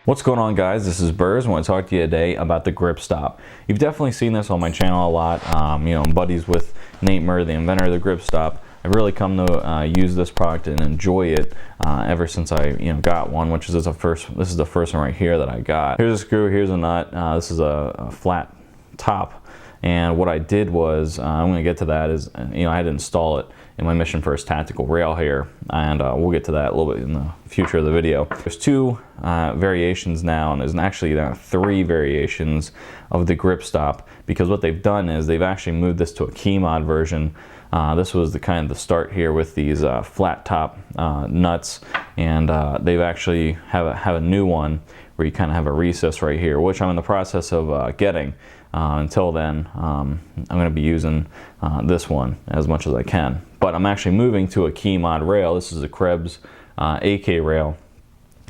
What's going on, guys? This is Burrs. I want to talk to you today about the Gripstop. You've definitely seen this on my channel a lot. I'm buddies with Nate Murr, the inventor of the Gripstop. I've really come to use this product and enjoy it ever since I got one, which is this is the first one right here that I got. Here's a screw, here's a nut. This is a flat top. And what I did was, I'm going to get to that, is I had to install it in my Mission First Tactical rail here, and we'll get to that a little bit in the future of the video. There's two variations now, and there's actually now 3 variations of the Gripstop, because what they've done is they've actually moved this to a Keymod version. This was the start here with these flat top nuts, and they've actually have a new one where you kind of have a recess right here, which I'm in the process of getting. Until then, I'm going to be using this one as much as I can. But I'm actually moving to a Keymod rail. This is a Krebs AK rail,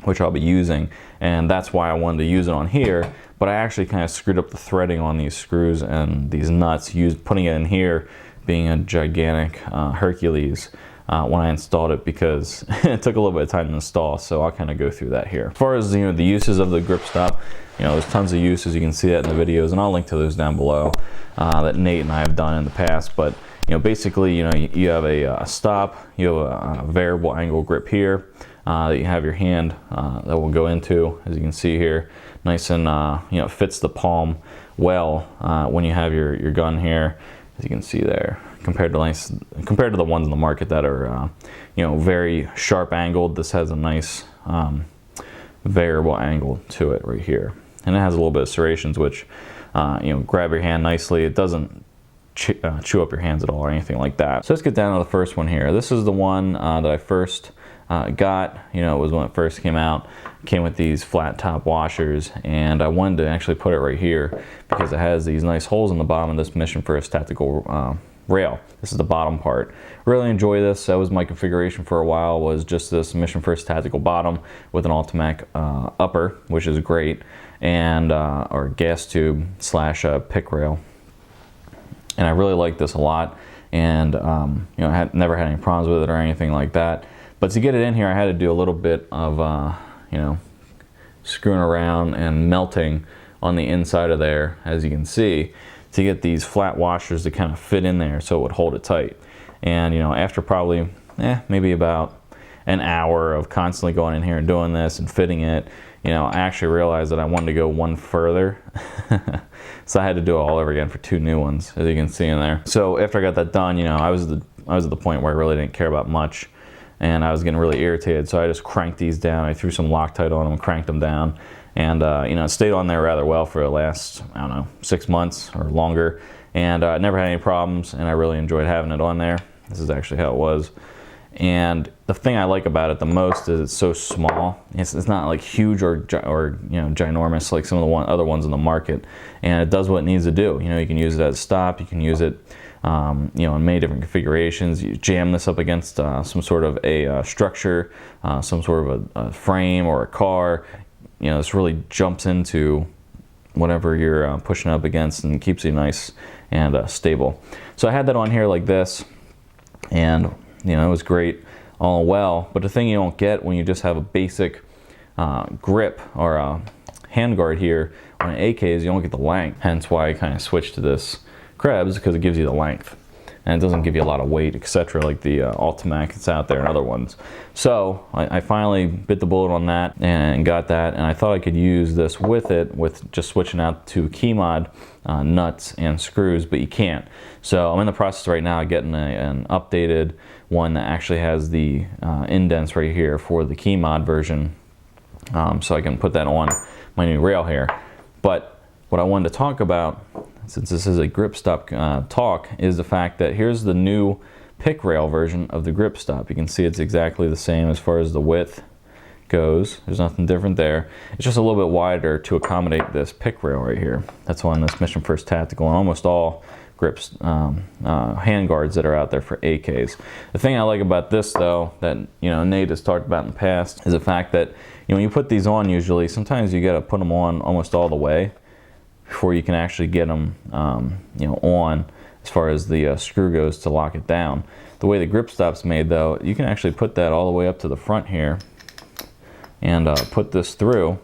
which I'll be using, and that's why I wanted to use it on here. But I actually kind of screwed up the threading on these screws and these nuts, putting it in here being a gigantic Hercules when I installed it, because it took a little bit of time to install, so I'll kind of go through that here. As far as the uses of the Gripstop, there's tons of uses. You can see that in the videos, and I'll link to those down below that Nate and I have done in the past. But basically, you have a stop, you have a variable angle grip here that you have your hand that will go into, as you can see here, nice and it fits the palm well when you have your gun here, as you can see there, compared to the ones in the market that are very sharp angled. This has a nice variable angle to it right here, and it has a little bit of serrations, which grab your hand nicely. It doesn't chew up your hands at all or anything like that. So let's get down to the first one here. This is the one that I first got. It was when it first came out. It came with these flat top washers, and I wanted to actually put it right here because it has these nice holes in the bottom of this Mission First Tactical rail. This is the bottom part. Really enjoy this. That was my configuration for a while, was just this Mission First Tactical bottom with an Ultimac upper, which is great, and or gas tube slash pick rail. And I really like this a lot, and I never had any problems with it or anything like that. But to get it in here, I had to do a little bit of screwing around and melting on the inside of there, as you can see, to get these flat washers to kind of fit in there so it would hold it tight. And after probably maybe about an hour of constantly going in here and doing this and fitting it, I actually realized that I wanted to go one further. So I had to do it all over again for 2 new ones, as you can see in there. So after I got that done, I was at the point where I really didn't care about much, and I was getting really irritated. So I just cranked these down. I threw some Loctite on them, cranked them down, and it stayed on there rather well for the last, I don't know, 6 months or longer, and I never had any problems, and I really enjoyed having it on there. This is actually how it was. And the thing I like about it the most is it's so small. It's not like huge or ginormous like some of the other ones in the market, and it does what it needs to do. You can use it as a stop. You can use it in many different configurations. You jam this up against some sort of a structure, some sort of a frame or a car. This really jumps into whatever you're pushing up against and keeps you nice and stable. So I had that on here like this, and it was great all well. But the thing you don't get when you just have a basic grip or a hand guard here on an AK is you don't get the length. Hence why I kind of switched to this Krebs, because it gives you the length and it doesn't give you a lot of weight, etc., like the Ultimac that's out there and other ones. So I finally bit the bullet on that and got that, and I thought I could use this with it, with just switching out to Keymod nuts and screws, but you can't. So I'm in the process right now of getting an updated one that actually has the indents right here for the Keymod version, so I can put that on my new rail here. But what I wanted to talk about, since this is a Gripstop talk, is the fact that here's the new pick rail version of the Gripstop. You can see it's exactly the same as far as the width goes. There's nothing different there. It's just a little bit wider to accommodate this pick rail right here. That's on this Mission First Tactical and almost all grips, hand guards that are out there for AKs. The thing I like about this, though, that Nate has talked about in the past, is the fact that when you put these on, usually sometimes you got to put them on almost all the way before you can actually get them on, as far as the screw goes to lock it down. The way the Gripstop's made, though, you can actually put that all the way up to the front here and put this through,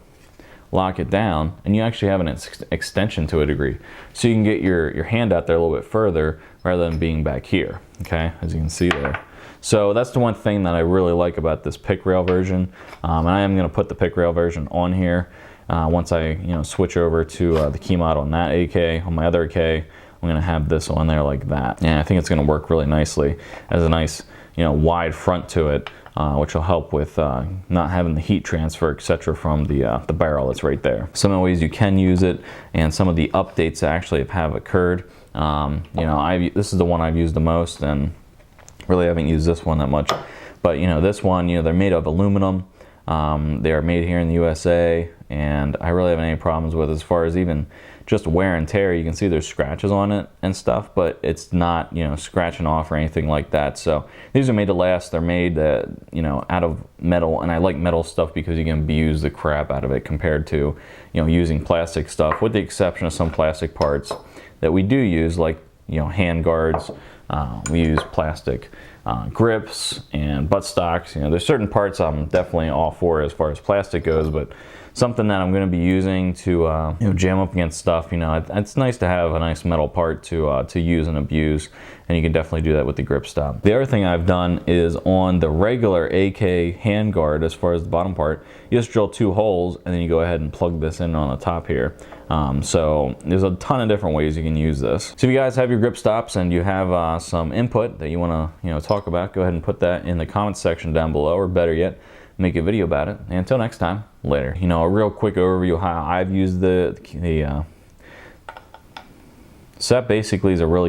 lock it down, and you actually have an extension to a degree. So you can get your hand out there a little bit further rather than being back here, okay, as you can see there. So that's the one thing that I really like about this pick rail version. And I am going to put the pick rail version on here once I switch over to the Keymod on that AK. On my other AK, I'm going to have this on there like that. And I think it's going to work really nicely as a nice wide front to it, which will help with not having the heat transfer, etc., from the barrel that's right there. Some of the ways you can use it and some of the updates that actually have occurred. This is the one I've used the most, and really haven't used this one that much. But this one, they're made of aluminum. They are made here in the USA, and I really haven't any problems with as far as even just wear and tear. You can see there's scratches on it and stuff, but it's not scratching off or anything like that. So these are made to last. They're made out of metal, and I like metal stuff because you can abuse the crap out of it compared to using plastic stuff, with the exception of some plastic parts that we do use, like hand guards. We use plastic grips and buttstocks. There's certain parts I'm definitely all for as far as plastic goes, but something that I'm going to be using to jam up against stuff, it's nice to have a nice metal part to use and abuse, and you can definitely do that with the Gripstop. The other thing I've done is on the regular AK handguard, as far as the bottom part, you just drill 2 holes and then you go ahead and plug this in on the top here. So there's a ton of different ways you can use this. So if you guys have your Gripstops and you have some input that you want to talk about, go ahead and put that in the comments section down below, or better yet, make a video about it. And until next time, later. A real quick overview of how I've used the set basically is a really